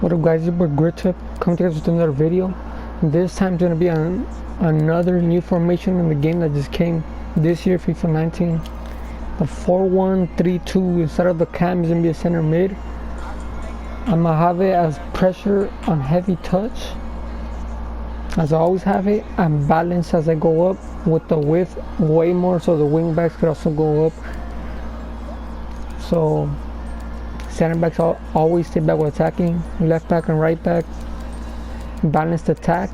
What up guys, it's your boy Grit coming to you guys with another video. This time it's going to be on another new formation in the game that just came this year, FIFA 19. The 4-1-3-2, instead of the cam is going to be a center mid. I'm going to have it as pressure on heavy touch, as I always have it, and balance as I go up with the width way more so the wing backs could also go up. So center backs always stay back with attacking, left back and right back, balanced attack,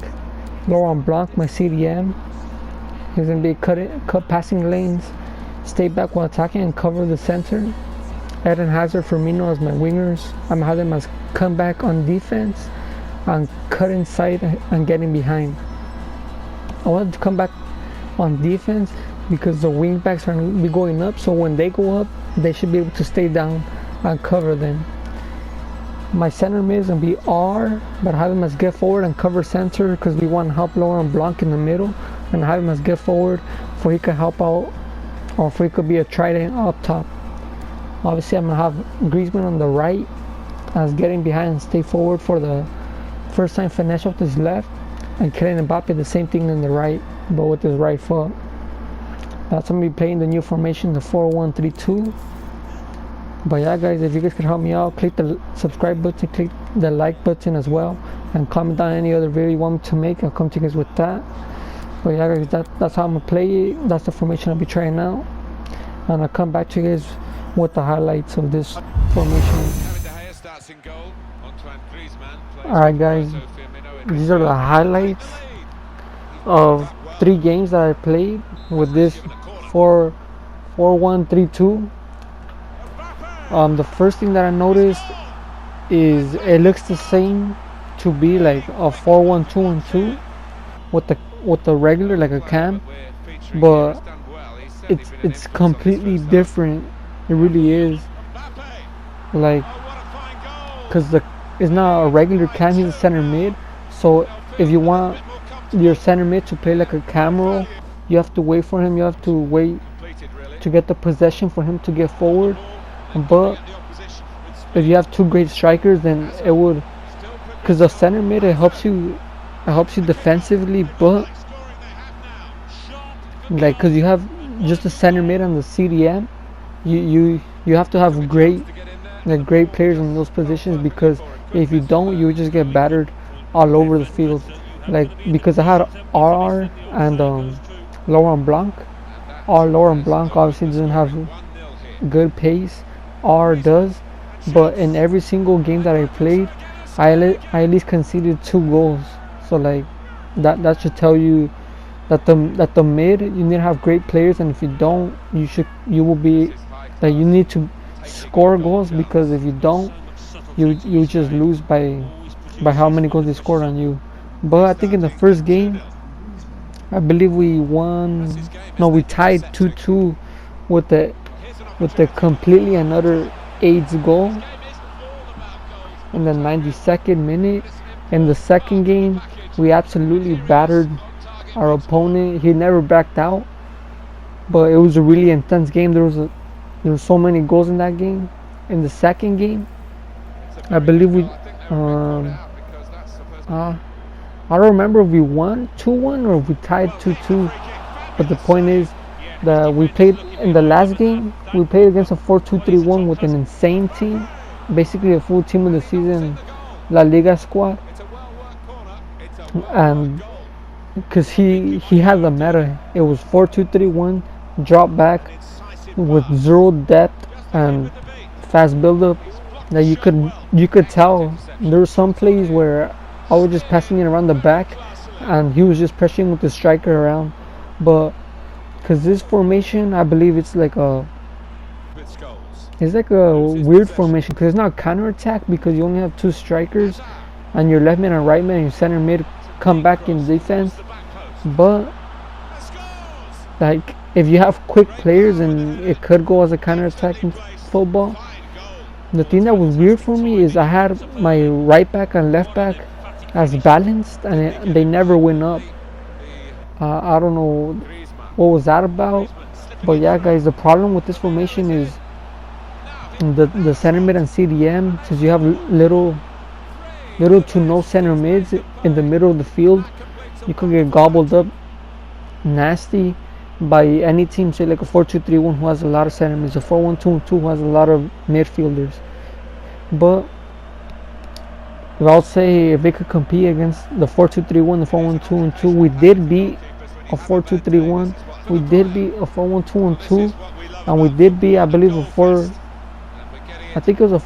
lower on block, my CDM. He's going to be cut passing lanes, stay back while attacking and cover the center. Eden Hazard, Firmino as my wingers. I'm going to have them as come back on defense and cut inside and getting behind. I wanted to come back on defense because the wing backs are going to be going up, so when they go up, they should be able to stay down and cover them. My center mid is going to be R, but I have him as get forward and cover center because we want help lower on block in the middle, and I have him as get forward for he can help out, or for he could be a trident up top. Obviously I'm going to have Griezmann on the right as getting behind and stay forward for the first time finesse with his left, and Kylian Mbappe the same thing on the right but with his right foot. That's going to be playing the new formation, the 4-1-3-2. But yeah guys, if you guys could help me out, click the subscribe button, click the like button as well, and comment down any other video you want me to make. I'll come to you guys with that. But yeah guys, that's how I'm gonna play it. That's the formation I'll be trying out, and I'll come back to you guys with the highlights of this formation. Alright guys, these are the highlights of 3 games that I played with this 4-1-3-2. The first thing that I noticed is it looks the same to be like a 4-1-2-1-2 with the regular like a cam, but it's completely different. It really is, like, because it's not a regular cam, he's a center mid. So if you want your center mid to play like a cam role, you have to wait for him, you have to wait to get the possession for him to get forward. But if you have 2 great strikers, then it would, because the center mid, it helps you defensively, but like, because you have just the center mid and the CDM, you have to have great players in those positions, because if you don't, you just get battered all over the field. Like, because I had RR and Laurent Blanc. Our Laurent Blanc obviously doesn't have good pace. R does, but in every single game that I played, I at least conceded 2 goals. So like that should tell you that the mid, you need to have great players, and if you don't, you will be that you need to score goals, because if you don't, you just lose by how many goals they scored on you. But I think in the first game, I believe we tied 2-2 with the completely another AIDS goal in the 92nd minute. In the second game, we absolutely battered our opponent. He never backed out, but it was a really intense game. There were so many goals in that game. In the second game, I believe we I don't remember if we won 2-1 or if we tied 2-2, but the point is that we played in the last game, we played against a 4-2-3-1 with an insane team, basically a full team of the season La Liga squad, and because he had the meta, it was 4-2-3-1, drop back with 0 depth and fast build up. That you could tell there were some plays where I was just passing it around the back and he was just pressuring with the striker around. But because this formation, I believe it's like a weird formation, because it's not counter attack, because you only have 2 strikers and your left mid and right mid and your center mid come back in defense. But like, if you have quick players, and it could go as a counter attack in football. The thing that was weird for me is I had my right back and left back as balanced, and they never went up. I don't know what was that about, but yeah guys, the problem with this formation is the center mid and CDM, since you have little little to no center mids in the middle of the field, you could get gobbled up nasty by any team, say like a 4-2-3-1 who has a lot of center mids, a 4-1-2-2 who has a lot of midfielders. But if I'll say if they could compete against the 4-2-3-1, the 4-1-2-2, we did beat a 4-2-3-1, we did beat a 4-1-2-2, and we did beat, I believe, I think it was a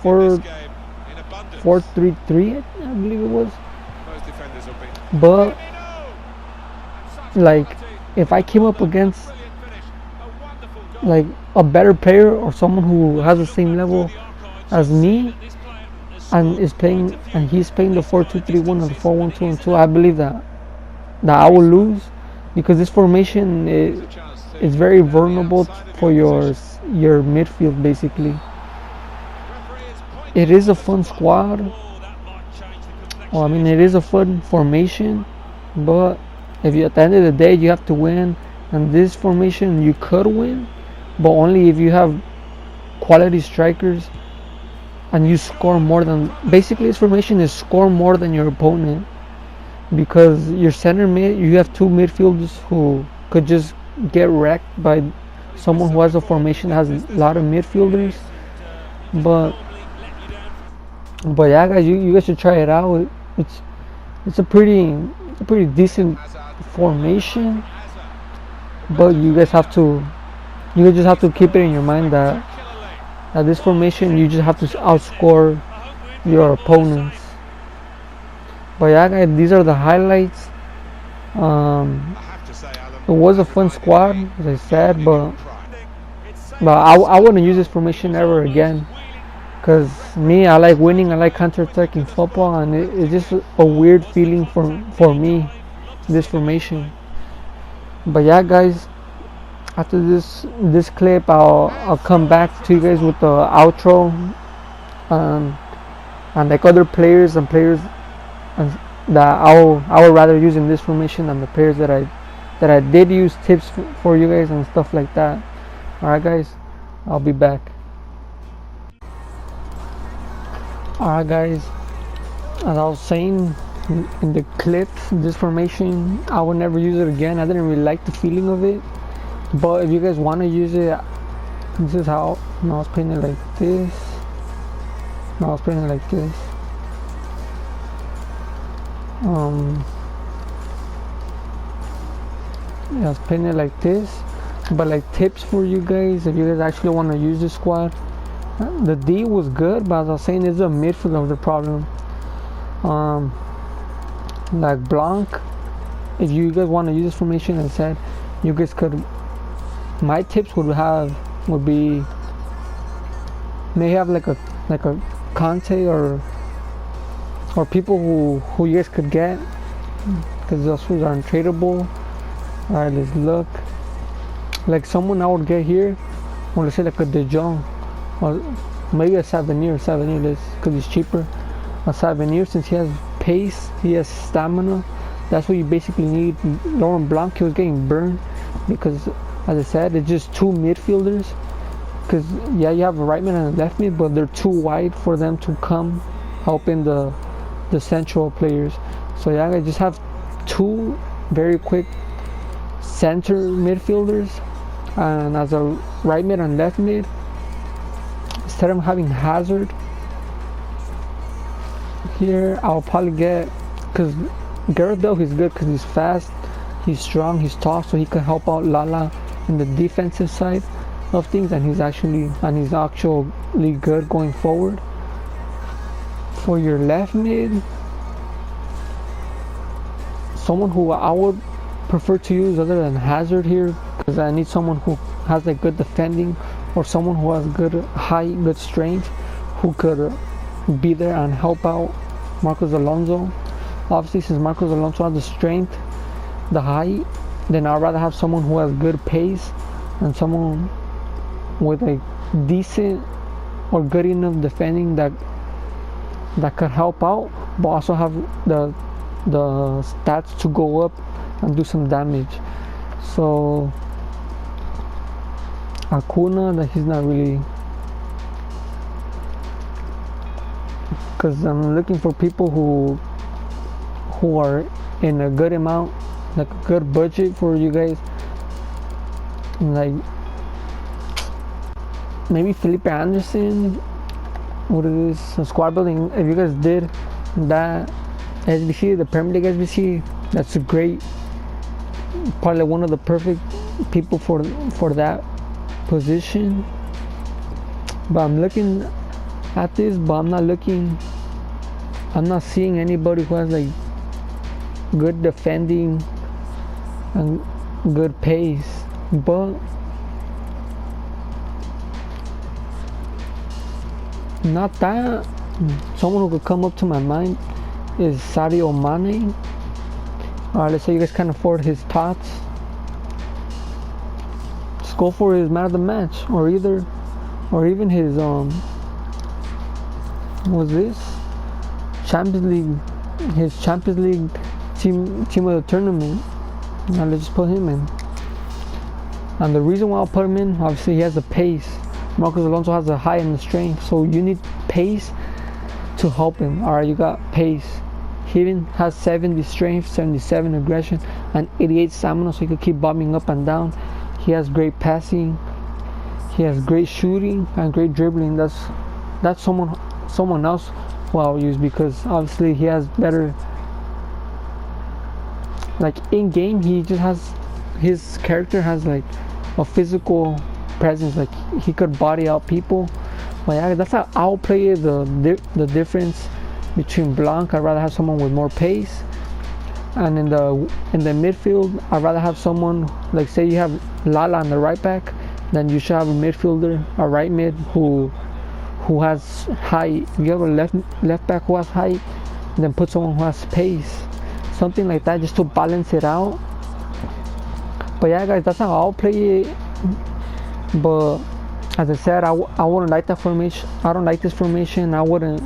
4-3-3, I believe it was. But like, if I came up against like a better player or someone who has the same level as me and he's playing the 4-2-3-1 or the 4-1-2-2, I believe that I will lose, because this formation is very vulnerable for your midfield. Basically, it is a fun squad. Well, I mean, it is a fun formation, but if you, at the end of the day, you have to win, and this formation you could win, but only if you have quality strikers and you score more than, basically this formation is score more than your opponent, because your center mid, you have two midfielders who could just get wrecked by someone who has a formation that has a lot of midfielders. But yeah, guys, you guys should try it out. It's a pretty decent formation, but you guys just have to keep it in your mind that this formation, you just have to outscore your opponents. But yeah, guys, these are the highlights. It was a fun squad, as I said, but I wouldn't use this formation ever again, because me, I like winning, I like counter-attacking football, and it's just a weird feeling for me, this formation. But yeah, guys, after this clip, I'll come back to you guys with the outro, and like other players and that I would rather use in this formation than the players that I did use tips for you guys and stuff like that. Alright, guys, I'll be back. Alright, guys, as I was saying in the clip, this formation, I would never use it again. I didn't really like the feeling of it, but if you guys want to use it, this is how. Now I was playing it like this. Now I was playing it like this. Yeah, I was playing it like this. But like tips for you guys, if you guys actually want to use this squad, the D was good, but as I was saying, it's a midfield of the problem. Like Blanc, if you guys want to use this formation, as I said, you guys could. My tips would be may have like a Conte or people who you guys could get, because those foods are untradeable. Alright, let's look. Like someone I would get here, or let's say like a De Jong, or maybe a Savanier, because he's cheaper. A Savanier, since he has pace, he has stamina. That's what you basically need. Laurent Blanc, he was getting burned because, as I said, it's just two midfielders. Because yeah, you have a right mid and a left mid, but they're too wide for them to come helping the central players. So yeah, I just have two very quick center midfielders, and as a right mid and left mid, instead of having Hazard here, I'll probably get, because Gareth Bale, he's good because he's fast, he's strong, he's tall, so he can help out Lala in the defensive side of things, and he's actually good going forward. For your left mid, someone who I would prefer to use other than Hazard here, because I need someone who has like good defending, or someone who has good strength, who could be there and help out Marcos Alonso. Obviously, since Marcos Alonso has the strength, the height, then I'd rather have someone who has good pace and someone with a decent or good enough defending that could help out, but also have the stats to go up and do some damage. So Acuna, that he's not really. because I'm looking for people who are in a good amount, like a good budget for you guys, like maybe Felipe Anderson. What it is, squad building. If you guys did that SBC, the Premier League SBC, that's a great, probably one of the perfect people for that position. But I'm looking at this, but I'm not seeing anybody who has like good defending and good pace. But not that. Someone who could come up to my mind is Sadio Mane. Alright, let's say you guys can't afford his tots. Just go for his man of the match, or even his what's this? Champions League, his Champions League team of the tournament. Now let's just put him in. And the reason why I'll put him in, obviously he has the pace. Marcos Alonso has a high in the strength, so you need pace to help him. Alright, you got pace. He has 70 strength, 77 aggression, and 88 stamina, so he could keep bombing up and down. He has great passing. He has great shooting and great dribbling. That's someone else who I'll use, because obviously he has better, like in game, he just has, his character has like a physical presence, like he could body out people. But yeah, that's how I'll play the difference between Blanc. I'd rather have someone with more pace, and in the midfield, I'd rather have someone, like say you have Lala on the right back, then you should have a midfielder, a right mid who has height. If you have a left back who has height, then put someone who has pace, something like that, just to balance it out. But yeah, guys, that's how I'll play it. But as I said, I wouldn't like that formation. I don't like this formation. I would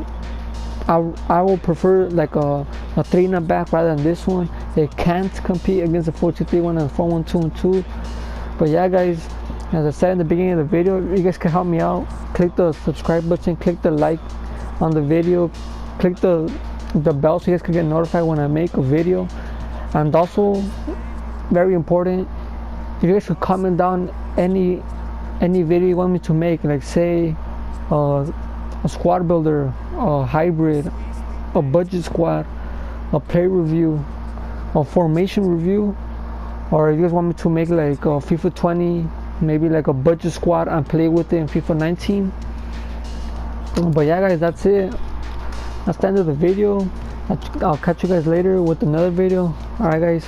prefer like a 3 in the back rather than this one. It can't compete against the 4-2-3-1 and 4-1-2-2. But yeah, guys, as I said in the beginning of the video, you guys can help me out. Click the subscribe button, click the like on the video, click the bell so you guys can get notified when I make a video. And also, very important, if you guys could comment down any video you want me to make, like say a squad builder, a hybrid, a budget squad, a play review, a formation review, or if you guys want me to make like a FIFA 20, maybe like a budget squad and play with it in FIFA 19. But yeah, guys, that's it. That's the end of the video. I'll catch you guys later with another video. Alright, guys.